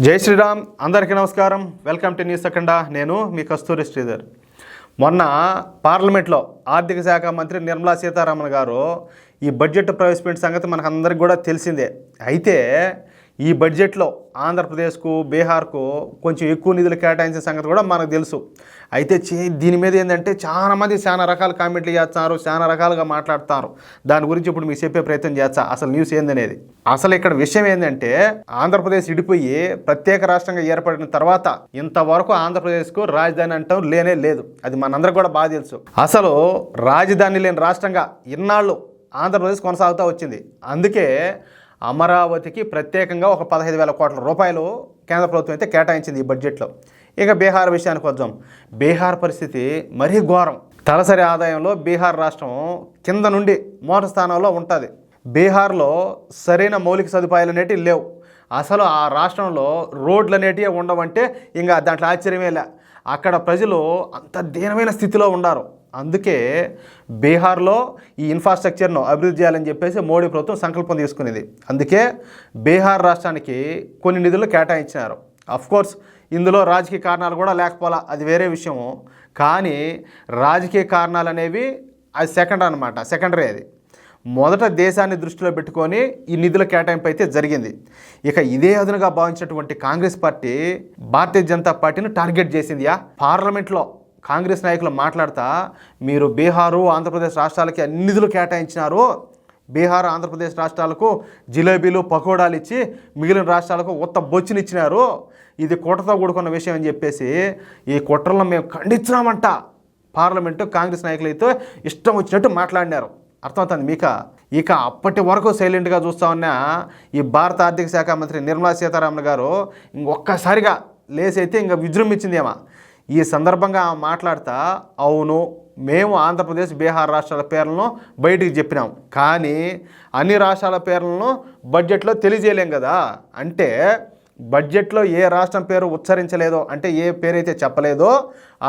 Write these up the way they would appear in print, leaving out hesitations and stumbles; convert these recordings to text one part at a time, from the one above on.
జై శ్రీరామ్. అందరికీ నమస్కారం. వెల్కమ్ టు న్యూస్ అఖండ. నేను మీ కస్తూరి శ్రీధర్. మొన్న పార్లమెంట్లో ఆర్థిక శాఖ మంత్రి నిర్మలా సీతారామన్ గారు ఈ బడ్జెట్ ప్రవేశపెట్టిన సంగతి మనకు అందరికీ కూడా తెలిసిందే. అయితే ఈ బడ్జెట్లో ఆంధ్రప్రదేశ్కు బీహార్కు కొంచెం ఎక్కువ నిధులు కేటాయించిన సంగతి కూడా మనకు తెలుసు. అయితే దీని మీద ఏంటంటే చాలామంది చాలా రకాల కామెంట్లు చేస్తున్నారు, చాలా రకాలుగా మాట్లాడుతున్నారు. దాని గురించి ఇప్పుడు మీకు చెప్పే ప్రయత్నం చేస్తా. అసలు న్యూస్ ఏందనేది. అసలు ఇక్కడ విషయం ఏంటంటే ఆంధ్రప్రదేశ్ విడిపోయి ప్రత్యేక రాష్ట్రంగా ఏర్పడిన తర్వాత ఇంతవరకు ఆంధ్రప్రదేశ్కు రాజధాని అంటాం లేనే లేదు. అది మనందరికీ కూడా బాగా తెలుసు. అసలు రాజధాని లేని రాష్ట్రంగా ఇన్నాళ్ళు ఆంధ్రప్రదేశ్ కొనసాగుతూ వచ్చింది. అందుకే అమరావతికి ప్రత్యేకంగా ఒక 15,000 కోట్ల రూపాయలు కేంద్ర ప్రభుత్వం అయితే కేటాయించింది ఈ బడ్జెట్లో. ఇక బీహార్ విషయానికి వద్దాం. బీహార్ పరిస్థితి మరీ ఘోరం. తలసరి ఆదాయంలో బీహార్ రాష్ట్రం కింద నుండి మొదటి స్థానంలో ఉంటుంది. బీహార్లో సరైన మౌలిక సదుపాయాలు అనేటివి లేవు. అసలు ఆ రాష్ట్రంలో రోడ్లు అనేటివి ఉండవంటే ఇంకా దాంట్లో ఆశ్చర్యమే లే. అక్కడ ప్రజలు అంత దీనమైన స్థితిలో ఉన్నారు. అందుకే బీహార్లో ఈ ఇన్ఫ్రాస్ట్రక్చర్ను అభివృద్ధి చేయాలని చెప్పేసి మోడీ ప్రభుత్వం సంకల్పం తీసుకునేది. అందుకే బీహార్ రాష్ట్రానికి కొన్ని నిధులు కేటాయించినారు. అఫ్కోర్స్ ఇందులో రాజకీయ కారణాలు కూడా లేకపోలా, అది వేరే విషయము. కానీ రాజకీయ కారణాలు అనేవి అది సెకండరీ. అది మొదట దేశాన్ని దృష్టిలో పెట్టుకొని ఈ నిధుల కేటాయింపు అయితే జరిగింది. ఇక ఇదే అదునుగా భావించినటువంటి కాంగ్రెస్ పార్టీ భారతీయ జనతా పార్టీని టార్గెట్ చేసిందియా. పార్లమెంట్లో కాంగ్రెస్ నాయకులు మాట్లాడుతూ మీరు బీహారు ఆంధ్రప్రదేశ్ రాష్ట్రాలకి అన్ని నిధులు కేటాయించినారు, బీహార్ ఆంధ్రప్రదేశ్ రాష్ట్రాలకు జిలేబీలు పకోడాలు ఇచ్చి మిగిలిన రాష్ట్రాలకు ఉత్త బొచ్చునిచ్చినారు, ఇది కుట్రతో కూడుకున్న విషయం అని చెప్పేసి ఈ కుట్రలను మేము ఖండించినామంట. పార్లమెంటు కాంగ్రెస్ నాయకులు అయితే ఇష్టం వచ్చినట్టు మాట్లాడినారు. అర్థమవుతుంది మీక. ఇక అప్పటి వరకు సైలెంట్గా చూస్తూ ఉన్న ఈ భారత ఆర్థిక శాఖ మంత్రి నిర్మలా సీతారామన్ గారు ఇంకొక్కసారిగా లేసైతే ఇంకా విజృంభించిందేమో. ఈ సందర్భంగా మాట్లాడుతూ అవును, మేము ఆంధ్రప్రదేశ్ బీహార్ రాష్ట్రాల పేర్లను బయటికి చెప్పినాం, కానీ అన్ని రాష్ట్రాల పేర్లను బడ్జెట్లో తెలియజేయలేం కదా. అంటే బడ్జెట్లో ఏ రాష్ట్రం పేరు ఉచ్చరించలేదో, అంటే ఏ పేరైతే చెప్పలేదో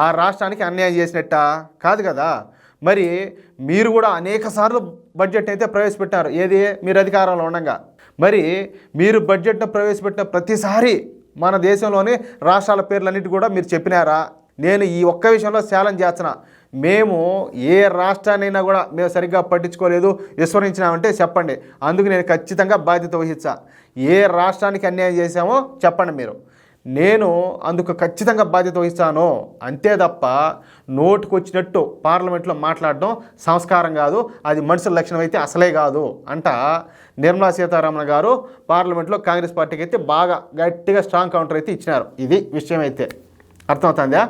ఆ రాష్ట్రానికి అన్యాయం చేసినట్ట కాదు కదా. మరి మీరు కూడా అనేక సార్లు బడ్జెట్ అయితే ప్రవేశపెట్టారు. ఏది మీరు అధికారంలో ఉండగా. మరి మీరు బడ్జెట్ను ప్రవేశపెట్టిన ప్రతిసారి మన దేశంలోని రాష్ట్రాల పేర్లన్నిటి కూడా మీరు చెప్పినారా? నేను ఈ ఒక్క విషయంలో ఛాలెంజ్ చేస్తున్నా. మేము ఏ రాష్ట్రాన్నైనా కూడా మేము సరిగ్గా పట్టించుకోలేదు, విస్మరించినామంటే చెప్పండి. అందుకు నేను ఖచ్చితంగా బాధ్యత వహిస్తా. ఏ రాష్ట్రానికి అన్యాయం చేశామో చెప్పండి మీరు, నేను అందుకు ఖచ్చితంగా బాధ్యత వహిస్తాను. అంతే తప్ప నోటుకు వచ్చినట్టు పార్లమెంట్లో మాట్లాడడం సంస్కారం కాదు, అది మనుషుల లక్షణం అయితే అసలే కాదు అంట నిర్మలా సీతారామన్ గారు పార్లమెంట్లో కాంగ్రెస్ పార్టీకి అయితే బాగా గట్టిగా స్ట్రాంగ్ కౌంటర్ అయితే ఇచ్చినారు. ఇది విషయం అయితే అర్థమవుతుందా?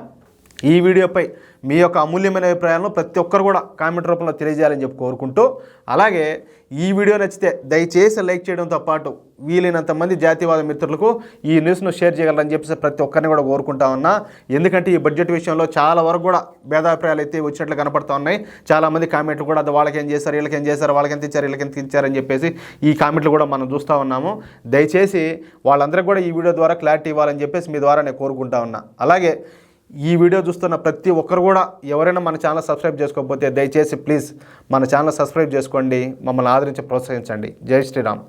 ఈ వీడియోపై మీ యొక్క అమూల్యమైన అభిప్రాయాలను ప్రతి ఒక్కరు కూడా కామెంట్ రూపంలో తెలియజేయాలని చెప్పి కోరుకుంటూ, అలాగే ఈ వీడియో నచ్చితే దయచేసి లైక్ చేయడంతో పాటు వీలైనంత మంది జాతీయవాద మిత్రులకు ఈ న్యూస్ను షేర్ చేయగలరని చెప్పేసి ప్రతి ఒక్కరిని కూడా కోరుకుంటా ఉన్నా. ఎందుకంటే ఈ బడ్జెట్ విషయంలో చాలా వరకు కూడా భేదాభిప్రాయాలు అయితే వచ్చినట్లు కనపడుతూ ఉన్నాయి. చాలామంది కామెంట్లు కూడా వాళ్ళకేం చేశారు, వీళ్ళకేం చేశారు, వాళ్ళకెంత ఇచ్చారు, వీళ్ళకెంత ఇచ్చారని చెప్పేసి ఈ కామెంట్లు కూడా మనం చూస్తూ ఉన్నాము. దయచేసి వాళ్ళందరికీ కూడా ఈ వీడియో ద్వారా క్లారిటీ ఇవ్వాలని చెప్పేసి మీ ద్వారా నేను కోరుకుంటా ఉన్నా. అలాగే ఈ వీడియో చూస్తున్న ప్రతి ఒక్కరు కూడా ఎవరైనా మన ఛానల్ సబ్స్క్రైబ్ చేసుకోకపోతే దయచేసి ప్లీజ్ మన ఛానల్ సబ్స్క్రైబ్ చేసుకోండి, మమ్మల్ని ఆదరించి ప్రోత్సహించండి. జై శ్రీరామ్.